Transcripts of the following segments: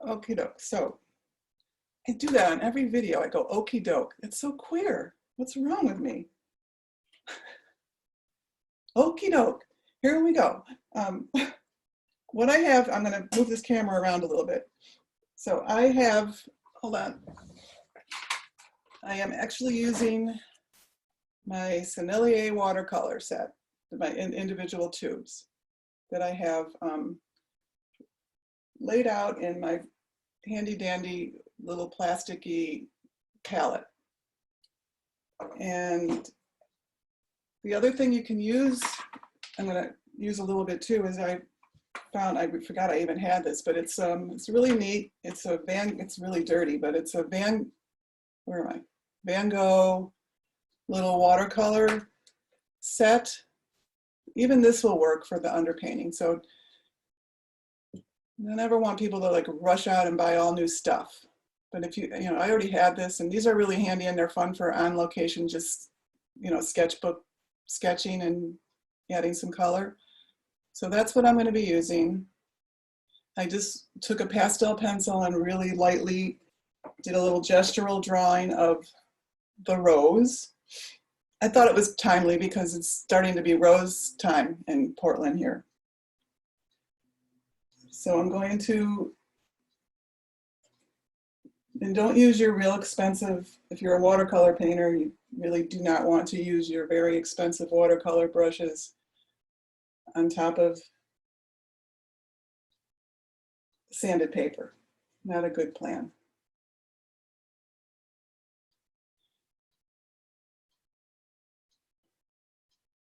Okie doke. So I do that on every video. I go okie doke. It's so queer. What's wrong with me? Okie doke. Here we go. What I have, I'm going to move this camera around a little bit. So I have, hold on. I am actually using my Sennelier watercolor set, my individual tubes that I have laid out in my handy dandy little plasticky palette. And the other thing you can use, I'm going to use a little bit too, is I forgot I even had this, but it's really neat. It's really dirty, but it's a Van Gogh little watercolor set. Even this will work for the underpainting. So I never want people to like rush out and buy all new stuff. But if I already had this, and these are really handy and they're fun for on location, just, sketchbook sketching and adding some color. So that's what I'm going to be using. I just took a pastel pencil and really lightly did a little gestural drawing of the rose. I thought it was timely because it's starting to be rose time in Portland here. So I'm going to, and don't use your real expensive, if you're a watercolor painter, you really do not want to use your very expensive watercolor brushes on top of sanded paper. Not a good plan.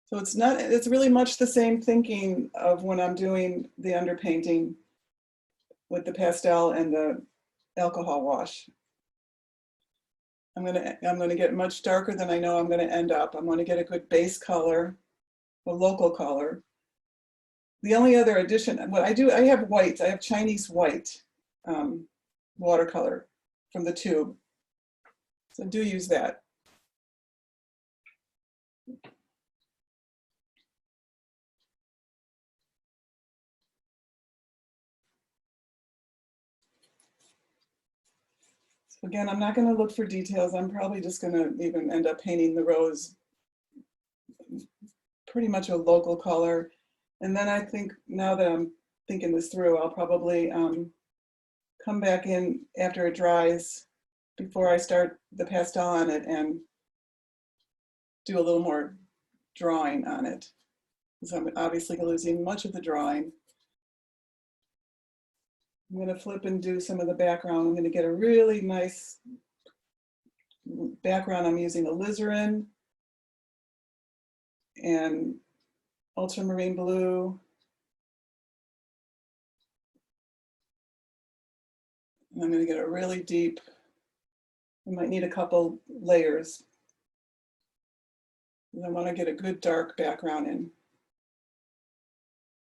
So it's really much the same thinking of when I'm doing the underpainting with the pastel and the alcohol wash. I'm gonna get much darker than I know I'm gonna end up. I'm gonna get a good base color, a local color. The only other addition, what I do, I have white, I have Chinese white watercolor from the tube. So do use that. So again, I'm not going to look for details. I'm probably just going to even end up painting the rose pretty much a local color. And then I think, now that I'm thinking this through, I'll probably come back in after it dries before I start the pastel on it and do a little more drawing on it, because I'm obviously losing much of the drawing. I'm going to flip and do some of the background. I'm going to get a really nice background. I'm using alizarin and ultramarine blue. And I'm going to get a really deep, I might need a couple layers. And I want to get a good dark background in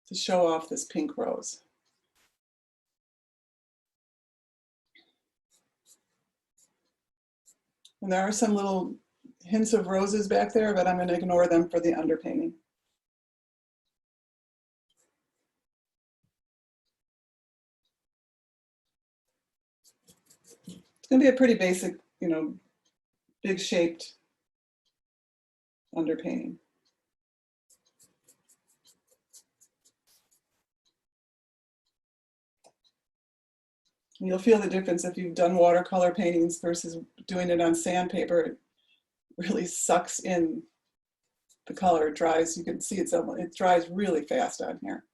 to show off this pink rose. And there are some little hints of roses back there, but I'm going to ignore them for the underpainting. It's going to be a pretty basic, big shaped underpainting. You'll feel the difference if you've done watercolor paintings versus doing it on sandpaper. It really sucks in the color. It dries. You can see it dries really fast on here.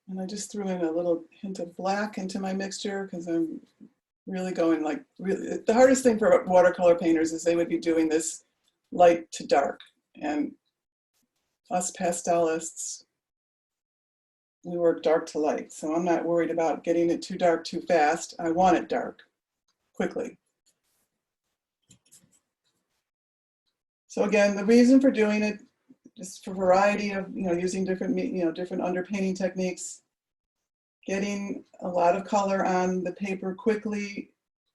And I just threw in a little hint of black into my mixture because I'm really going the hardest thing for watercolor painters is they would be doing this light to dark. And us pastelists, we work dark to light. So I'm not worried about getting it too dark too fast. I want it dark quickly. So again, the reason for doing it, just for variety of, using different, different underpainting techniques, getting a lot of color on the paper quickly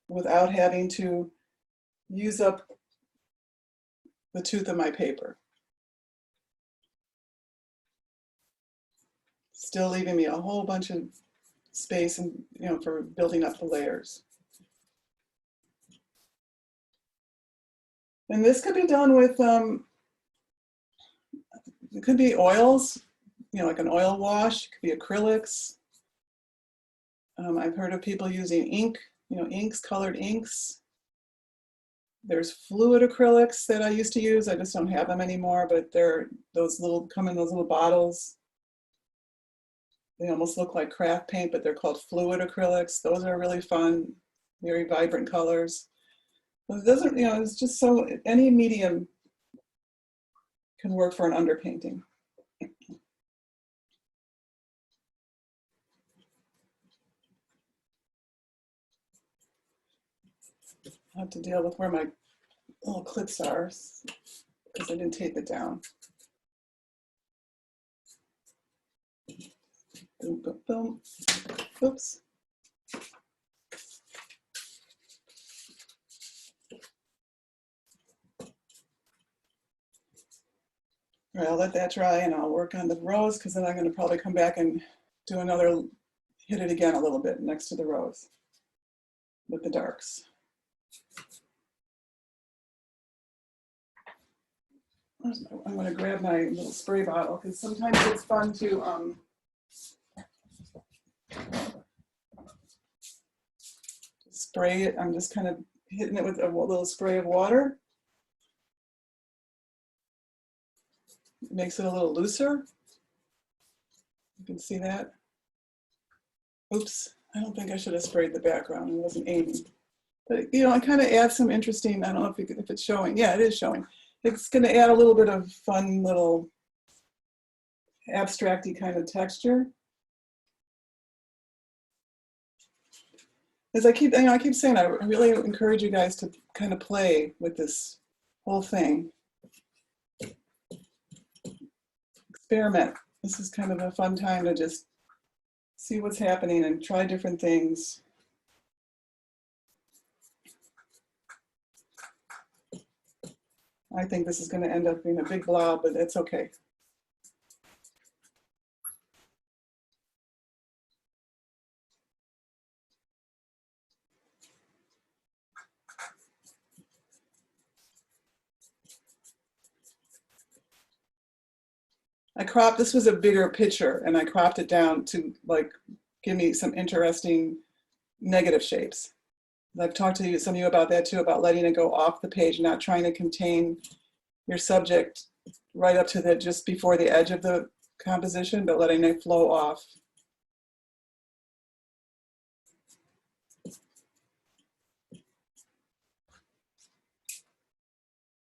without having to use up the tooth of my paper. Still leaving me a whole bunch of space and for building up the layers. And this could be done with it could be oils, like an oil wash. It could be acrylics. I've heard of people using ink, inks, colored inks. There's fluid acrylics that I used to use. I just don't have them anymore, but they're come in those little bottles. They almost look like craft paint, but they're called fluid acrylics. Those are really fun, very vibrant colors. But it doesn't, it's just so, any medium can work for an underpainting. I have to deal with where my little clips are because I didn't tape it down. Boom, boom, boom. Oops. All right, I'll let that dry and I'll work on the rose because then I'm going to probably come back and do another, hit it again a little bit next to the rose with the darks. I'm going to grab my little spray bottle because sometimes it's fun to spray it. I'm just kind of hitting it with a little spray of water. It makes it a little looser. You can see that. Oops, I don't think I should have sprayed the background. I wasn't aiming. But it kind of adds some interesting, I don't know if it's showing. Yeah, it is showing. It's going to add a little bit of fun little abstract-y kind of texture. As I keep saying, I really encourage you guys to kind of play with this whole thing. Experiment. This is kind of a fun time to just see what's happening and try different things. I think this is going to end up being a big blob, but it's okay. This was a bigger picture and I cropped it down to give me some interesting negative shapes. I've talked to some of you about that too, about letting it go off the page, not trying to contain your subject right up to just before the edge of the composition, but letting it flow off.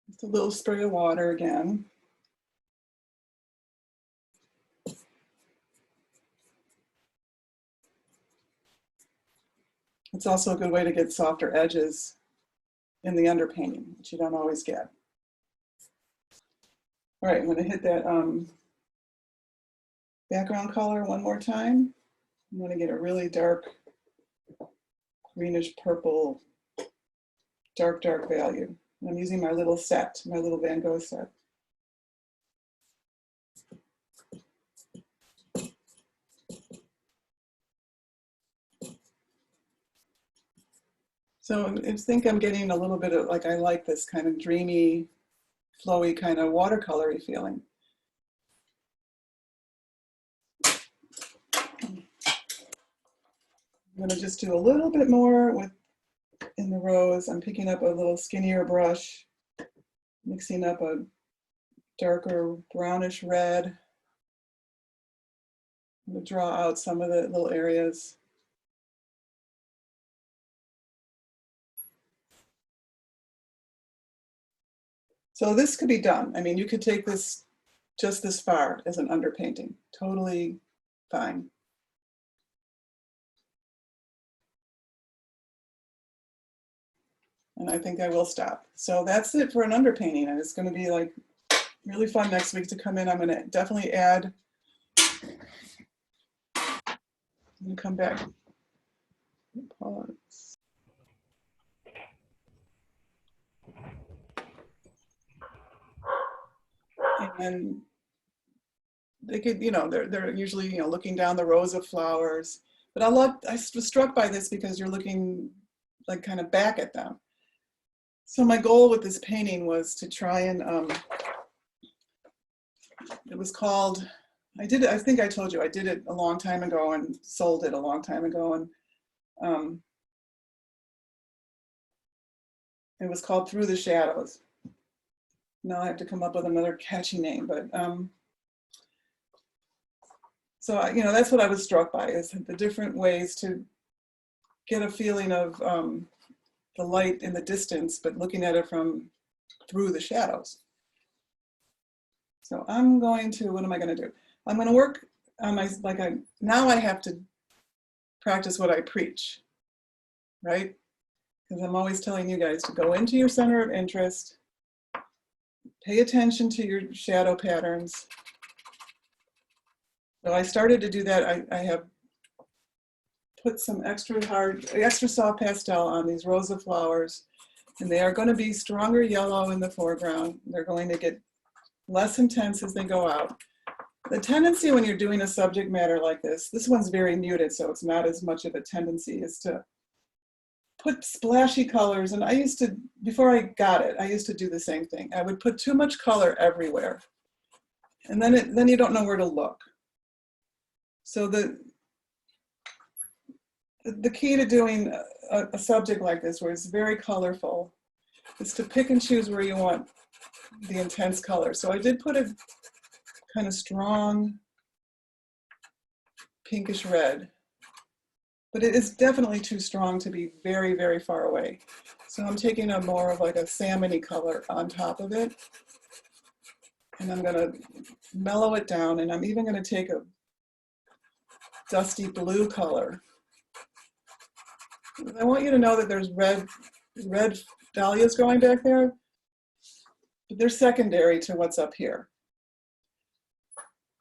Just a little spray of water again. It's also a good way to get softer edges in the underpainting, which you don't always get. All right, I'm going to hit that background color one more time. I'm going to get a really dark greenish purple, dark value. And I'm using my little set, my little Van Gogh set. So I think I'm getting a little bit of, I like this kind of dreamy, flowy kind of watercolory feeling. I'm gonna just do a little bit more in the rose. I'm picking up a little skinnier brush, mixing up a darker brownish red. I'm gonna draw out some of the little areas. So this could be done. I mean, you could take this just this far as an underpainting. Totally fine. And I think I will stop. So that's it for an underpainting. And it's going to be really fun next week to come in. I'm going to definitely add And come back. Pause. And they could, you know, they're usually, you know, looking down the rows of flowers. But I was struck by this because you're looking like kind of back at them. So my goal with this painting was to try and, it was called, I think I told you, I did it a long time ago and sold it a long time ago. And it was called Through the Shadows. Now I have to come up with another catchy name, but so, you know, that's what I was struck by, is the different ways to get a feeling of the light in the distance, but looking at it from through the shadows. So I'm going to, what am I going to do? I'm going to work on my, now I have to practice what I preach, right? Because I'm always telling you guys to go into your center of interest, pay attention to your shadow patterns. So I started to do that. I have put some extra soft pastel on these rows of flowers, and they are going to be stronger yellow in the foreground. They're going to get less intense as they go out. The tendency when you're doing a subject matter like this one's very muted, so it's not as much of a tendency, is to put splashy colors. And I used to, before I got it, I used to do the same thing. I would put too much color everywhere, and then you don't know where to look. So the key to doing a subject like this, where it's very colorful, is to pick and choose where you want the intense color. So I did put a kind of strong pinkish red, but it is definitely too strong to be very, very far away. So I'm taking a more of like a salmon-y color on top of it, and I'm going to mellow it down, and I'm even going to take a dusty blue color. I want you to know that there's red dahlias growing back there, but they're secondary to what's up here.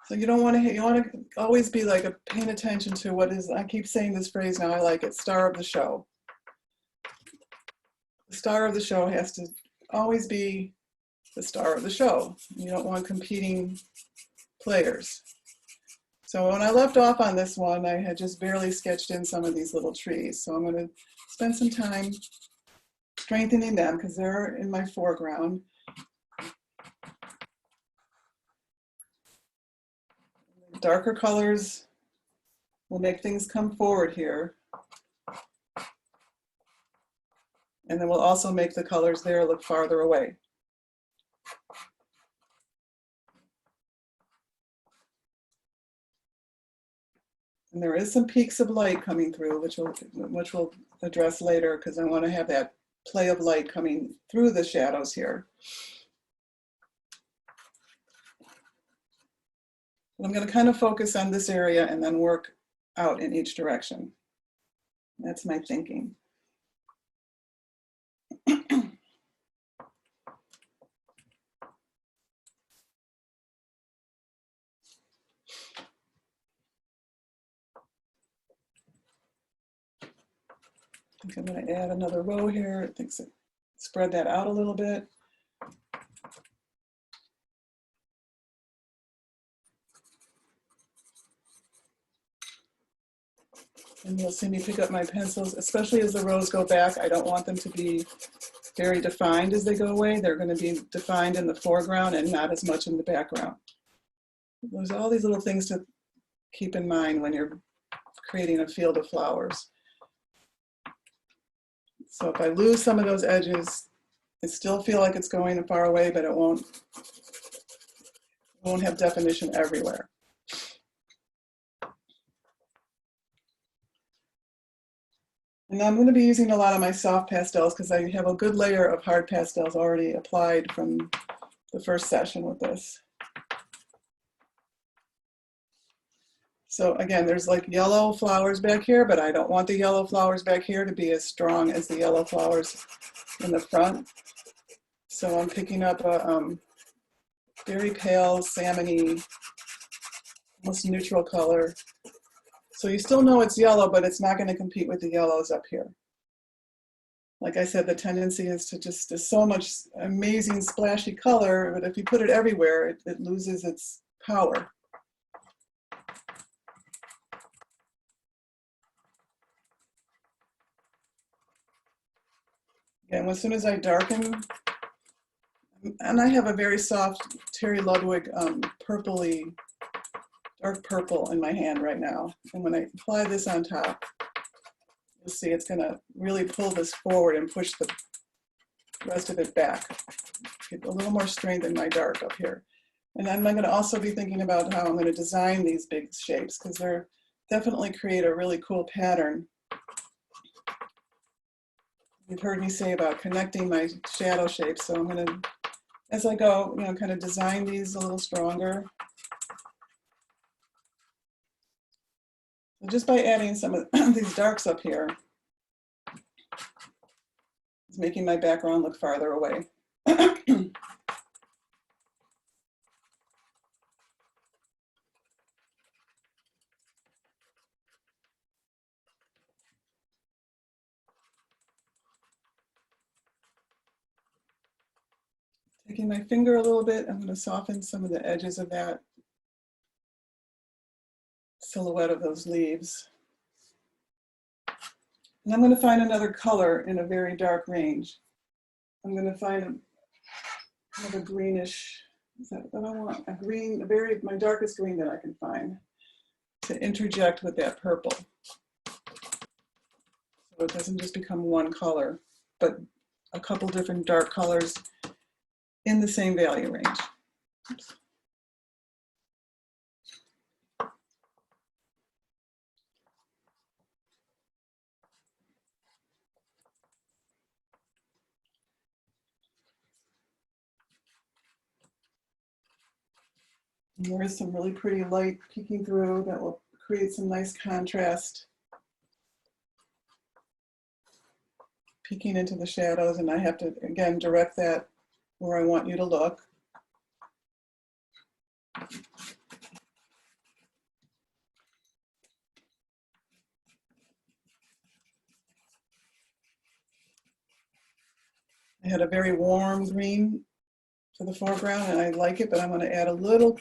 So you want to always be like paying attention to what is, I keep saying this phrase now, I like it, star of the show. The star of the show has to always be the star of the show. You don't want competing players. So when I left off on this one, I had just barely sketched in some of these little trees. So I'm going to spend some time strengthening them because they're in my foreground. Darker colors will make things come forward here. And then we'll also make the colors there look farther away. And there is some peaks of light coming through, which we'll address later, because I want to have that play of light coming through the shadows here. I'm going to kind of focus on this area and then work out in each direction. That's my thinking. I think I'm going to add another row here. I think so. Spread that out a little bit. And you'll see me pick up my pencils, especially as the rows go back. I don't want them to be very defined as they go away. They're going to be defined in the foreground and not as much in the background. There's all these little things to keep in mind when you're creating a field of flowers. So if I lose some of those edges, I still feel like it's going far away, but it won't have definition everywhere. And I'm going to be using a lot of my soft pastels because I have a good layer of hard pastels already applied from the first session with this. So again, there's like yellow flowers back here, but I don't want the yellow flowers back here to be as strong as the yellow flowers in the front. So I'm picking up a very pale, salmon-y, almost neutral color, So you still know it's yellow, but it's not going to compete with the yellows up here. Like I said, the tendency is to just, there's so much amazing splashy color, but if you put it everywhere, it loses its power. And as soon as I darken, and I have a very soft Terry Ludwig purpley, dark purple in my hand right now. And when I apply this on top, you'll see it's gonna really pull this forward and push the rest of it back. Get a little more strength in my dark up here. And then I'm gonna also be thinking about how I'm gonna design these big shapes, because they're definitely create a really cool pattern. You've heard me say about connecting my shadow shapes, so I'm gonna, as I go, you know, kind of design these a little stronger. So just by adding some of these darks up here, it's making my background look farther away. Taking my finger a little bit, I'm going to soften some of the edges of that silhouette of those leaves. And I'm going to find another color in a very dark range. I'm going to find kind of a greenish, is that what I want? A green, my darkest green that I can find to interject with that purple. So it doesn't just become one color, but a couple different dark colors in the same value range. Oops. And there is some really pretty light peeking through that will create some nice contrast. Peeking into the shadows, and I have to, again, direct that where I want you to look. I had a very warm green to the foreground, and I like it, but I'm going to add a little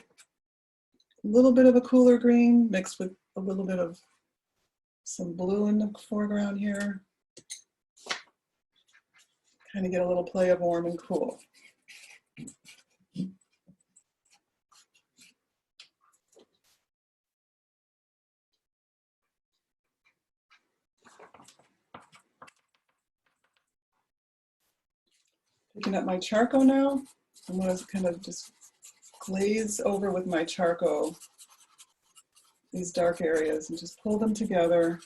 bit of a cooler green mixed with a little bit of some blue in the foreground here. Kind of get a little play of warm and cool. Picking up my charcoal now, I'm going to kind of just glaze over with my charcoal these dark areas and just pull them together.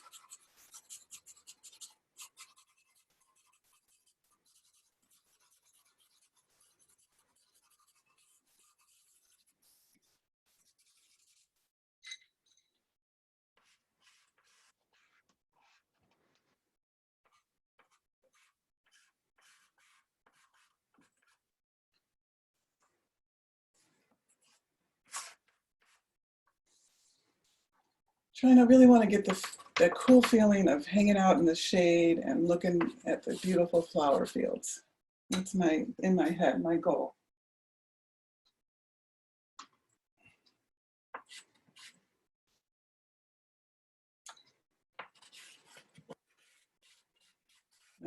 I really want to get that cool feeling of hanging out in the shade and looking at the beautiful flower fields. That's in my head, my goal.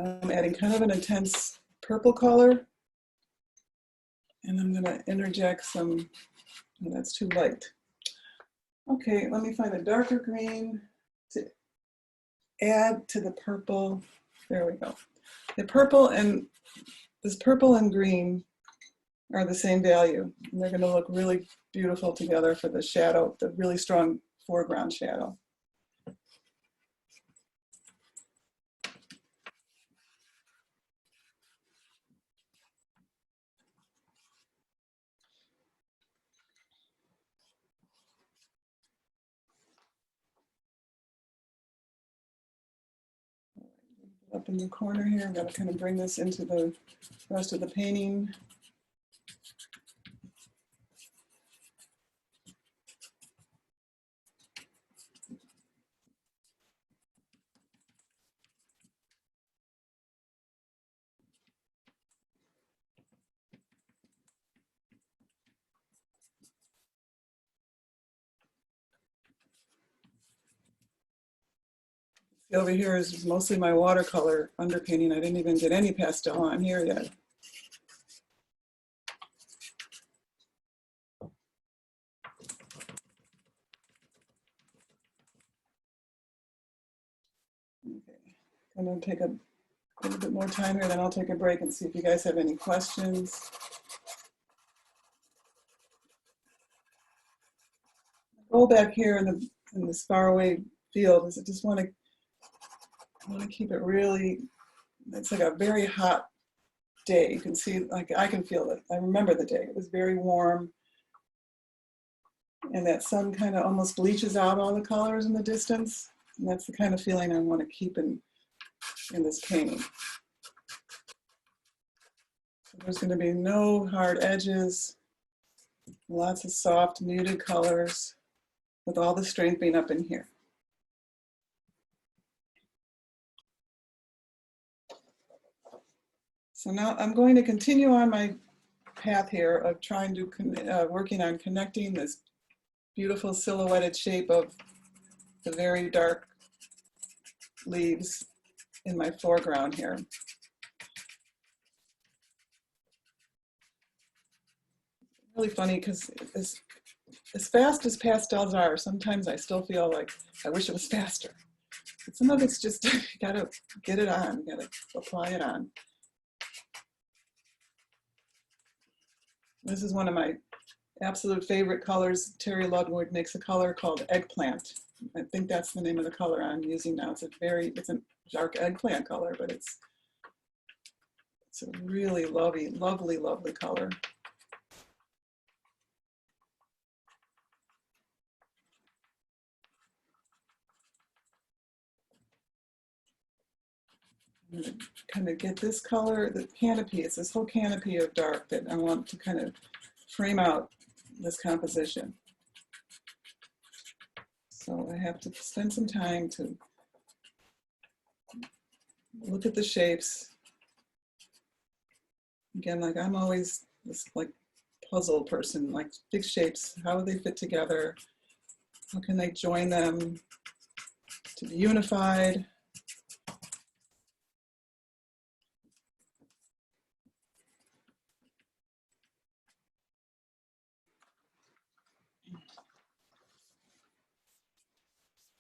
I'm adding kind of an intense purple color, and I'm going to interject some, oh, that's too light. Okay, let me find a darker green to add to the purple. There we go. The purple and this purple and green are the same value, and they're going to look really beautiful together for the shadow, the really strong foreground shadow. Up in the corner here, I'm going to kind of bring this into the rest of the painting. Over here is mostly my watercolor underpainting. I didn't even get any pastel on here yet. Okay, I'm gonna take a little bit more time here, then I'll take a break and see if you guys have any questions. Go back here in this faraway field is I just want to keep it really, it's like a very hot day. You can see, like I can feel it. I remember the day. It was very warm. And that sun kind of almost bleaches out all the colors in the distance. And that's the kind of feeling I want to keep in this painting. So there's going to be no hard edges, lots of soft, muted colors, with all the strength being up in here. So now I'm going to continue on my path here of trying to, working on connecting this beautiful silhouetted shape of the very dark leaves in my foreground here. Really funny because as fast as pastels are, sometimes I still feel like I wish it was faster. But some of it's just, you gotta get it on, you gotta apply it on. This is one of my absolute favorite colors. Terry Ludwig makes a color called Eggplant. I think that's the name of the color I'm using now. It's a dark eggplant color, but it's a really lovely, lovely, lovely color. I'm going to kind of get this color, the canopy, it's this whole canopy of dark that I want to kind of frame out this composition. So I have to spend some time to look at the shapes. Again, like I'm always this like puzzle person, like big shapes, how do they fit together? How can they join them to be unified?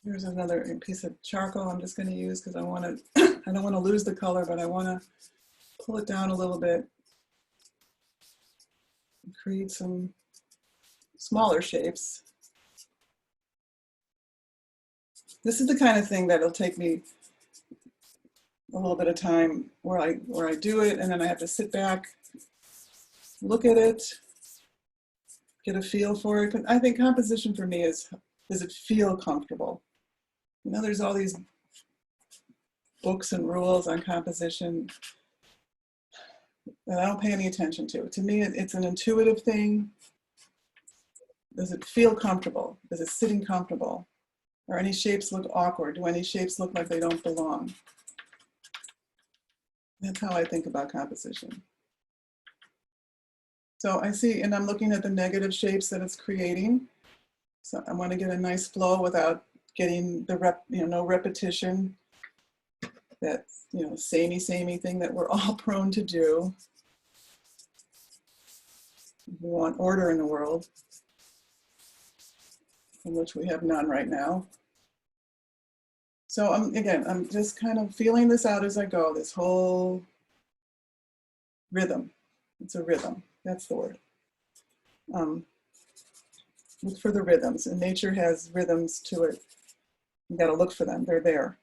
Here's another piece of charcoal I'm just going to use because I want to, I don't want to lose the color, but I want to pull it down a little bit and create some smaller shapes. This is the kind of thing that'll take me a little bit of time where I do it and then I have to sit back, look at it, get a feel for it. I think composition for me is, does it feel comfortable? You know, there's all these books and rules on composition that I don't pay any attention to. To me, it's an intuitive thing. Does it feel comfortable? Is it sitting comfortable? Or any shapes look awkward? Do any shapes look like they don't belong? That's how I think about composition. So I see, and I'm looking at the negative shapes that it's creating. So I want to get a nice flow without getting the no repetition. That samey thing that we're all prone to do. We want order in the world, in which we have none right now. So I'm just kind of feeling this out as I go, this whole rhythm. It's a rhythm, that's the word. Look for the rhythms, and nature has rhythms to it. You gotta look for them, they're there.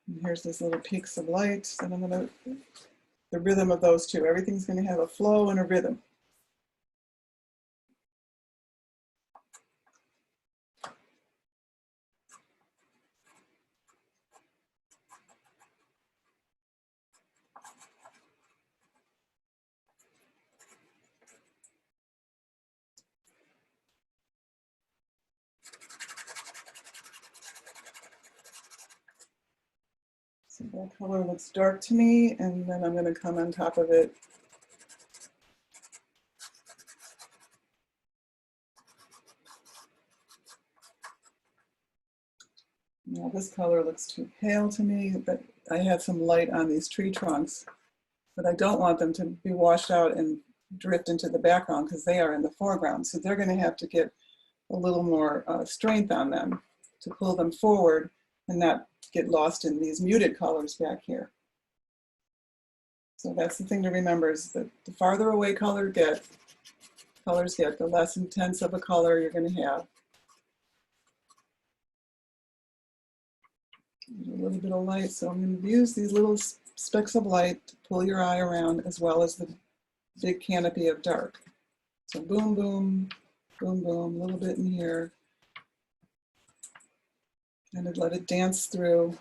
And here's this little peaks of light, and the rhythm of those two. Everything's gonna have a flow and a rhythm. So that color looks dark to me, and then I'm going to come on top of it Now this color looks too pale to me, but I had some light on these tree trunks, but I don't want them to be washed out and drift into the background because they are in the foreground. So they're going to have to get a little more strength on them to pull them forward and not get lost in these muted colors back here. So that's the thing to remember, is that the farther away colors get, the less intense of a color you're going to have. A little bit of light, so I'm going to use these little specks of light to pull your eye around, as well as the big canopy of dark. So boom, boom, boom, boom, a little bit in here. And I'd let it dance through.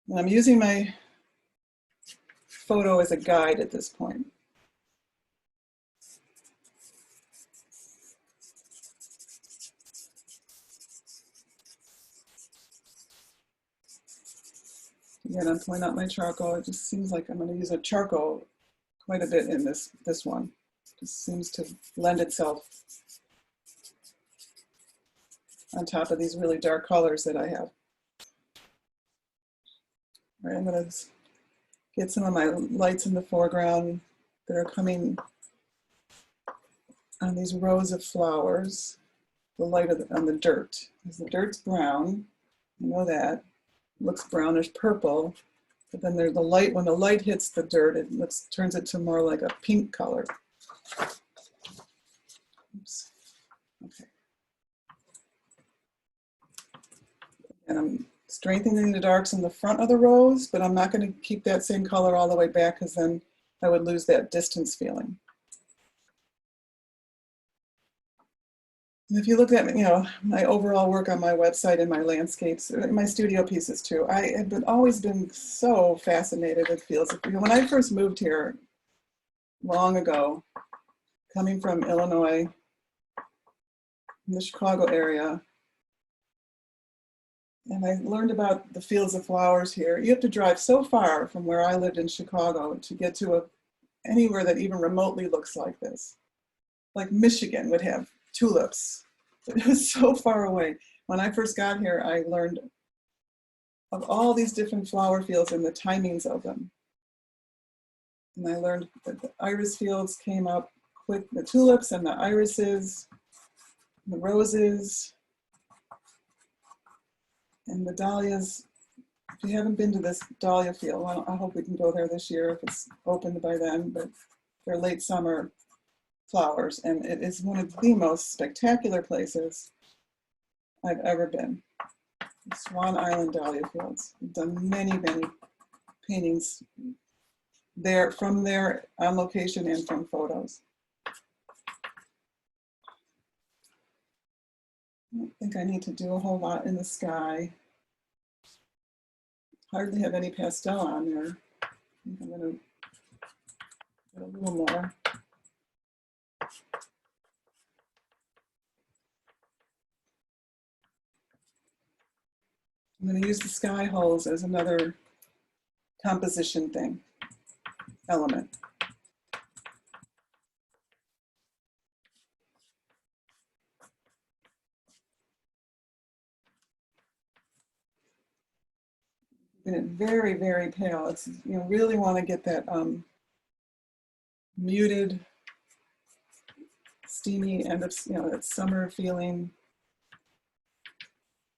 And I'm using my photo as a guide at this point. Again, I'm pulling out my charcoal. It just seems like I'm going to use a charcoal quite a bit in this one. It just seems to lend itself on top of these really dark colors that I have. All right, I'm going to get some of my lights in the foreground that are coming on these rows of flowers. The light on the dirt, because the dirt's brown, you know that. It looks brownish purple, but then there's the light. When the light hits the dirt, it turns it to more like a pink color. Oops. Okay. And I'm strengthening the darks in the front of the rows, but I'm not going to keep that same color all the way back, because then I would lose that distance feeling. And if you look at, my overall work on my website and my landscapes, my studio pieces too, I have always been so fascinated with fields. When I first moved here long ago, coming from Illinois, in the Chicago area, and I learned about the fields of flowers here. You have to drive so far from where I lived in Chicago to get to anywhere that even remotely looks like this. Like Michigan would have tulips. It was so far away. When I first got here, I learned of all these different flower fields and the timings of them. And I learned that the iris fields came up with the tulips and the irises, the roses, and the dahlias. If you haven't been to this Dahlia Field, well, I hope we can go there this year if it's opened by then, but they're late summer flowers, and it is one of the most spectacular places I've ever been. Swan Island Dahlia Fields. I've done many, many paintings there, from there on location and from photos. I don't think I need to do a whole lot in the sky. Hardly have any pastel on there. I think I'm going to get a little more. I'm going to use the sky holes as another composition element. And it's very, very pale. It's, really want to get that muted, steamy end of, that summer feeling.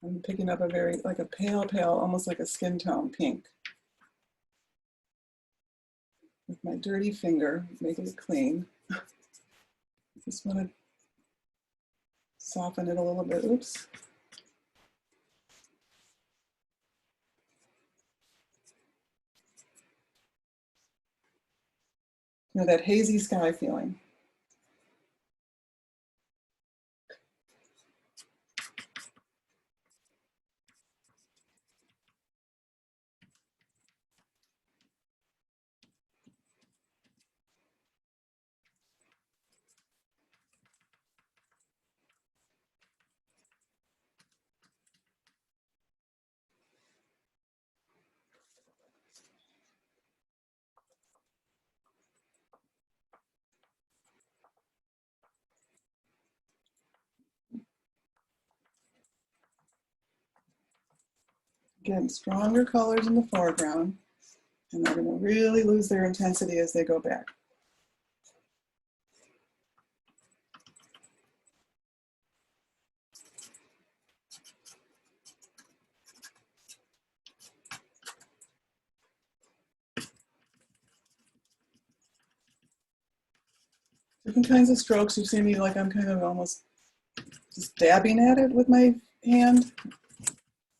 I'm picking up like a pale, almost like a skin tone pink. With my dirty finger, making it clean. Just want to soften it a little bit. Oops. That hazy sky feeling. Again, stronger colors in the foreground, and they're going to really lose their intensity as they go back. Different kinds of strokes. You see me like I'm kind of almost just dabbing at it with my hand.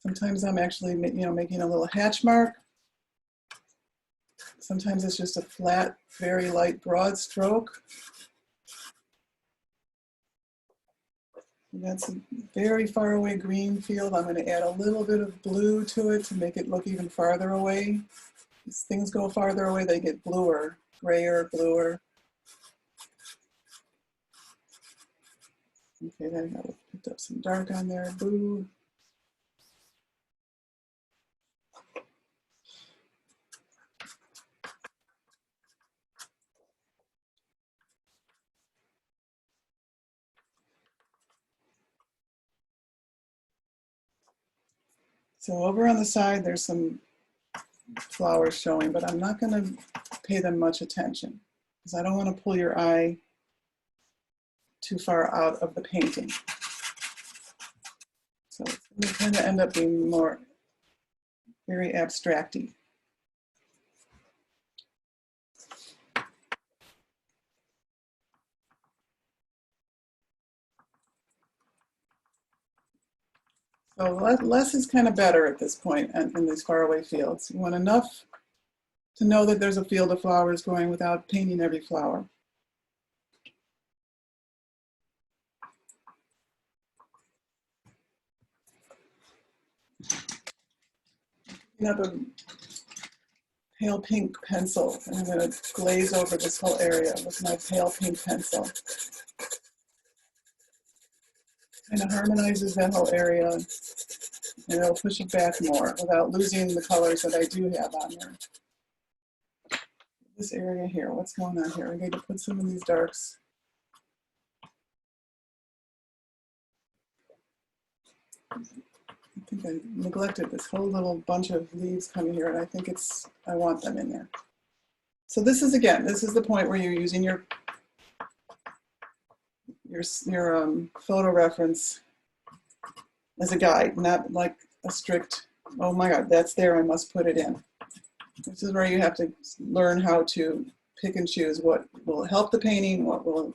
Sometimes I'm actually, making a little hatch mark. Sometimes it's just a flat, very light, broad stroke. And that's a very far away green field. I'm going to add a little bit of blue to it to make it look even farther away. As things go farther away, they get bluer, grayer, bluer. Okay, then I picked up some dark on there, blue. So over on the side, there's some flowers showing, but I'm not going to pay them much attention because I don't want to pull your eye too far out of the painting. So it's going to kind of end up being more very abstract-y. So less is kind of better at this point in these faraway fields. You want enough to know that there's a field of flowers going without painting every flower. Picking up a pale pink pencil, and I'm going to glaze over this whole area with my pale pink pencil. Kind of harmonizes that whole area, and it'll push it back more without losing the colors that I do have on there. This area here, what's going on here? I need to put some of these darks. I think I neglected this whole little bunch of leaves coming here, and I think I want them in there. So this is the point where you're using your photo reference as a guide, not like a strict, oh my God, that's there, I must put it in. This is where you have to learn how to pick and choose what will help the painting, what will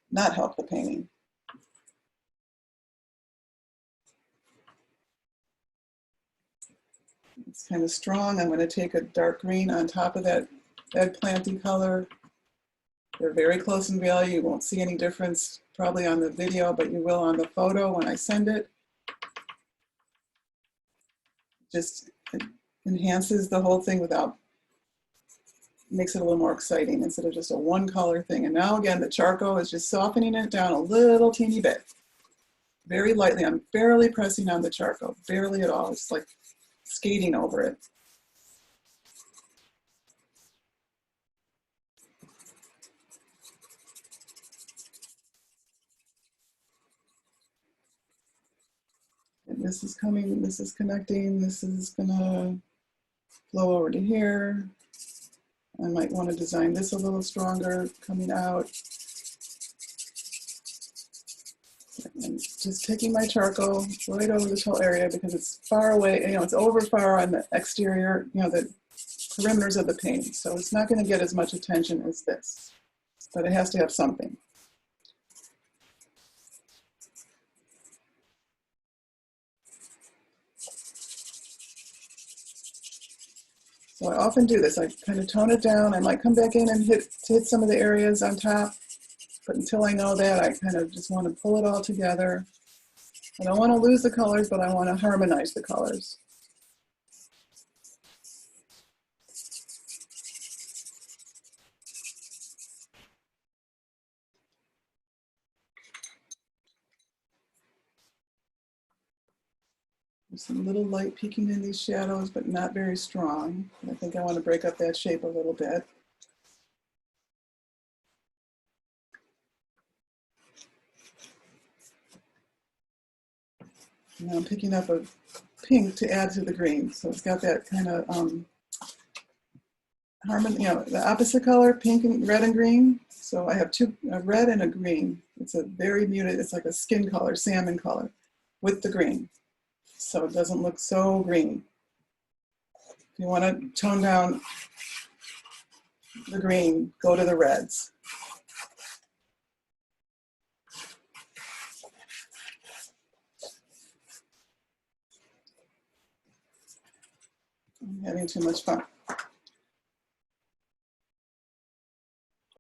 not help the painting. It's kind of strong. I'm going to take a dark green on top of that eggplanty color. They're very close in value. You won't see any difference probably on the video, but you will on the photo when I send it. Just enhances the whole thing makes it a little more exciting instead of just a one color thing. And now again, the charcoal is just softening it down a little teeny bit. Very lightly. I'm barely pressing on the charcoal, barely at all. It's like skating over it. And this is coming, this is connecting, this is gonna flow over to here. I might want to design this a little stronger coming out. And just taking my charcoal right over this whole area because it's far away, it's over far on the exterior, the perimeters of the painting. So it's not going to get as much attention as this, but it has to have something. So I often do this. I kind of tone it down. I might come back in and hit some of the areas on top, but until I know that, I kind of just want to pull it all together. I don't want to lose the colors, but I want to harmonize the colors. There's some little light peeking in these shadows, but not very strong. I think I want to break up that shape a little bit. Now I'm picking up a pink to add to the green. So it's got that kind of harmony, you know, the opposite color, pink and red and green. So I have a red and a green. It's a very muted, it's like a skin color, salmon color with the green. So it doesn't look so green. If you want to tone down the green, go to the reds. I'm having too much fun.